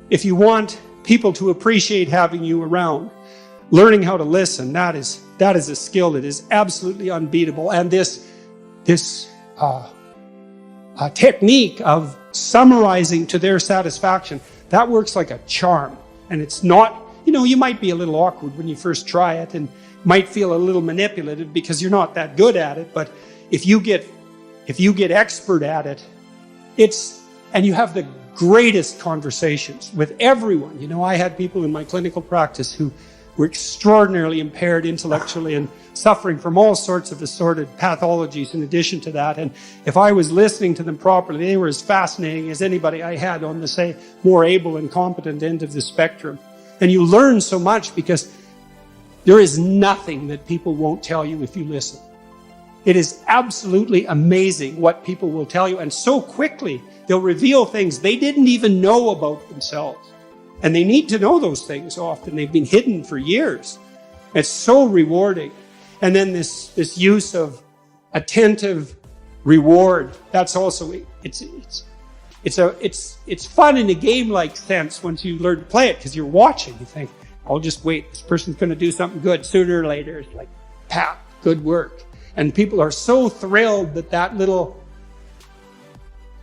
if you want people to appreciate having you around, learning how to listen, that is a skill that is absolutely unbeatable. And this technique of summarizing to their satisfaction, that works like a charm. And it's not, you might be a little awkward when you first try it and might feel a little manipulative because you're not that good at it. But if you get expert at it, and you have the greatest conversations with everyone. I had people in my clinical practice who were extraordinarily impaired intellectually and suffering from all sorts of assorted pathologies in addition to that. And if I was listening to them properly, they were as fascinating as anybody I had on the, say, more able and competent end of the spectrum. And you learn so much because there is nothing that people won't tell you if you listen. It is absolutely amazing what people will tell you. And so quickly, they'll reveal things they didn't even know about themselves. And they need to know those things often. They've been hidden for years. It's so rewarding. And then this use of attentive reward, that's also, it's fun in a game-like sense once you learn to play it, because you're watching. You think, I'll just wait. This person's going to do something good sooner or later. It's like, pat, good work. And people are so thrilled that little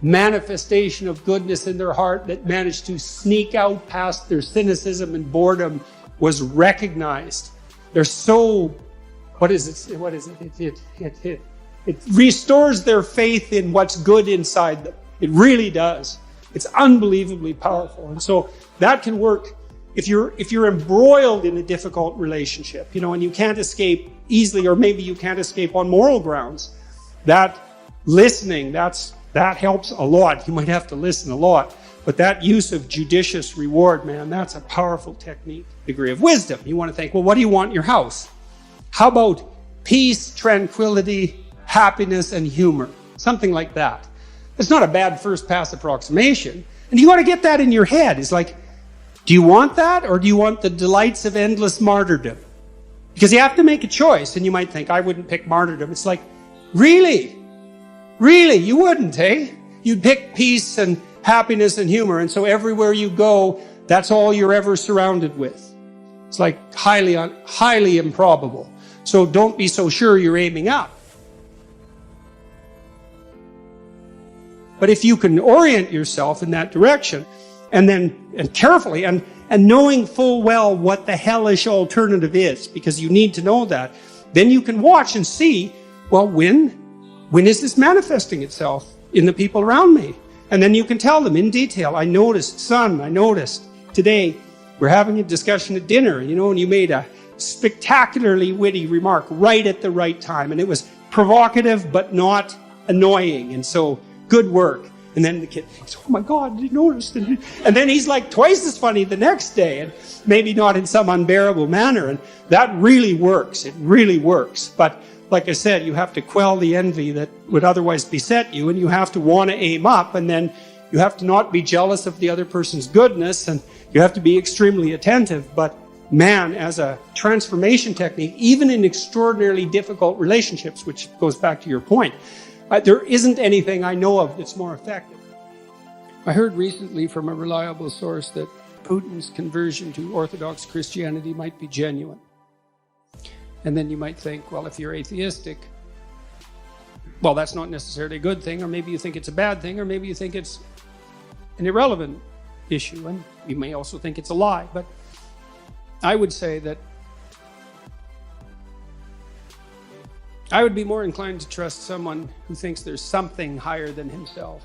manifestation of goodness in their heart that managed to sneak out past their cynicism and boredom was recognized. They're so, what is it? It restores their faith in what's good inside them. It really does. It's unbelievably powerful. And so that can work if you're embroiled in a difficult relationship, and you can't escape easily, or maybe you can't escape on moral grounds. That listening, that helps a lot. You might have to listen a lot, but that use of judicious reward, man, that's a powerful technique. Degree of wisdom. You want to think, well, what do you want in your house? How about peace, tranquility, happiness, and humor? Something like that. It's not a bad first pass approximation. And you got to get that in your head. It's like, do you want that, or do you want the delights of endless martyrdom? Because you have to make a choice, and you might think, I wouldn't pick martyrdom. It's like, really? Really? You wouldn't, eh? You'd pick peace and happiness and humor, and so everywhere you go, that's all you're ever surrounded with. It's like highly improbable. So don't be so sure you're aiming up. But if you can orient yourself in that direction, and carefully, and knowing full well what the hellish alternative is, because you need to know that, then you can watch and see, well, when is this manifesting itself in the people around me? And then you can tell them in detail, I noticed today we're having a discussion at dinner, and you made a spectacularly witty remark right at the right time, and it was provocative but not annoying, and so good work. And then the kid thinks, oh my God, you noticed? And then he's like twice as funny the next day, and maybe not in some unbearable manner. And that really works. It really works. But like I said, you have to quell the envy that would otherwise beset you, and you have to want to aim up, and then you have to not be jealous of the other person's goodness, and you have to be extremely attentive. But man, as a transformation technique, even in extraordinarily difficult relationships, which goes back to your point, there isn't anything I know of that's more effective. I heard recently from a reliable source that Putin's conversion to Orthodox Christianity might be genuine. And then you might think, well, if you're atheistic, well, that's not necessarily a good thing, or maybe you think it's a bad thing, or maybe you think it's an irrelevant issue, and you may also think it's a lie. But I would say that I would be more inclined to trust someone who thinks there's something higher than himself.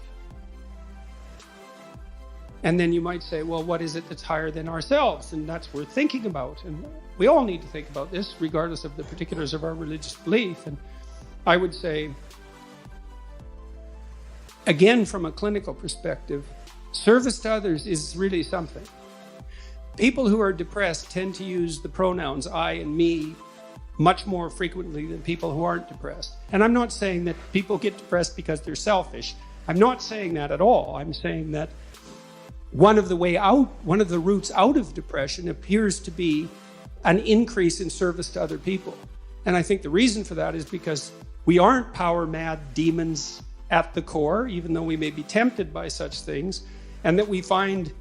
And then you might say, well, what is it that's higher than ourselves? And that's worth thinking about. And we all need to think about this, regardless of the particulars of our religious belief. And I would say, again, from a clinical perspective, service to others is really something. People who are depressed tend to use the pronouns I and me much more frequently than people who aren't depressed. And I'm not saying that people get depressed because they're selfish. I'm not saying that at all. I'm saying that one of the routes out of depression appears to be an increase in service to other people. And I think the reason for that is because we aren't power-mad demons at the core, even though we may be tempted by such things, and that we find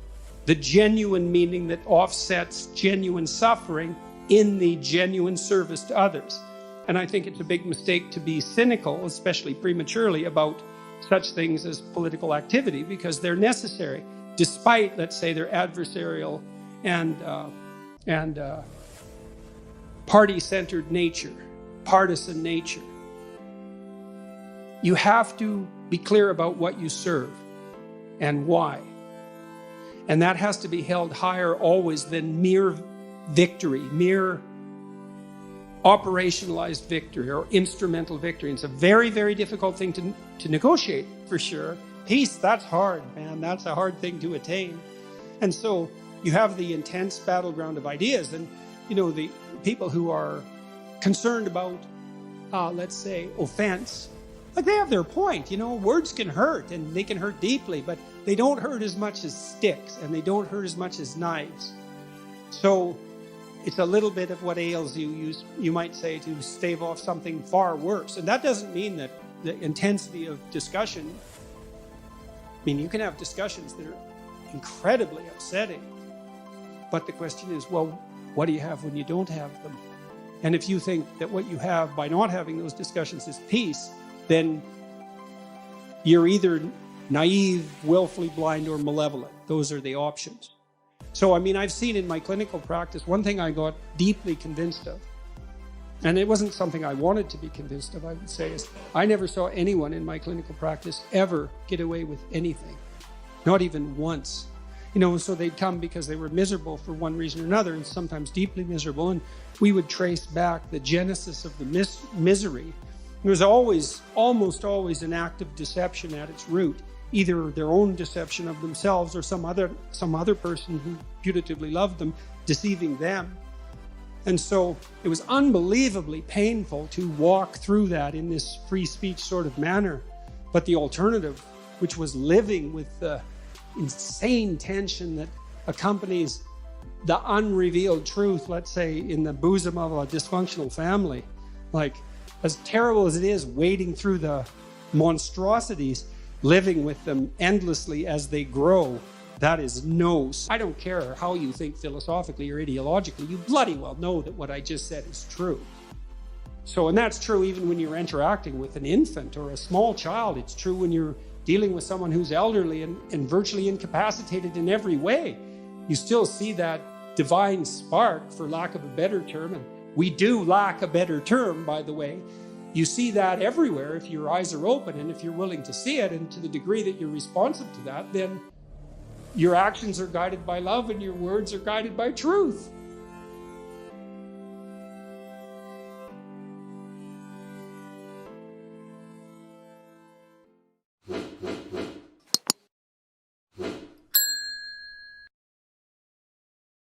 the genuine meaning that offsets genuine suffering in the genuine service to others. And I think it's a big mistake to be cynical, especially prematurely, about such things as political activity, because they're necessary, despite, let's say, their adversarial and party-centered nature, partisan nature. You have to be clear about what you serve and why. And that has to be held higher always than mere victory, mere operationalized victory or instrumental victory. And it's a very, very difficult thing to negotiate, for sure. Peace, that's hard, man. That's a hard thing to attain. And so you have the intense battleground of ideas. And, you know, the people who are concerned about, let's say, offense, like they have their point. You know, words can hurt, and they can hurt deeply, but they don't hurt as much as sticks, and they don't hurt as much as knives. So it's a little bit of what ails you, you might say, to stave off something far worse. And that doesn't mean that the intensity of discussion, I mean, you can have discussions that are incredibly upsetting. But the question is, well, what do you have when you don't have them? And if you think that what you have by not having those discussions is peace, then you're either naive, willfully blind, or malevolent. Those are the options. So, I mean, I've seen in my clinical practice, one thing I got deeply convinced of, and it wasn't something I wanted to be convinced of, I would say, is I never saw anyone in my clinical practice ever get away with anything. Not even once. You know, so they'd come because they were miserable for one reason or another, and sometimes deeply miserable, and we would trace back the genesis of the misery. It was almost always an act of deception at its root, either their own deception of themselves or some other person who putatively loved them, deceiving them. And so it was unbelievably painful to walk through that in this free speech sort of manner. But the alternative, which was living with the insane tension that accompanies the unrevealed truth, let's say, in the bosom of a dysfunctional family, like, as terrible as it is, wading through the monstrosities, living with them endlessly as they grow, that is I don't care how you think philosophically or ideologically, you bloody well know that what I just said is true. So, and that's true even when you're interacting with an infant or a small child. It's true when you're dealing with someone who's elderly and virtually incapacitated in every way. You still see that divine spark, for lack of a better term, and we do lack a better term, by the way. You see that everywhere if your eyes are open and if you're willing to see it, and to the degree that you're responsive to that, then your actions are guided by love and your words are guided by truth.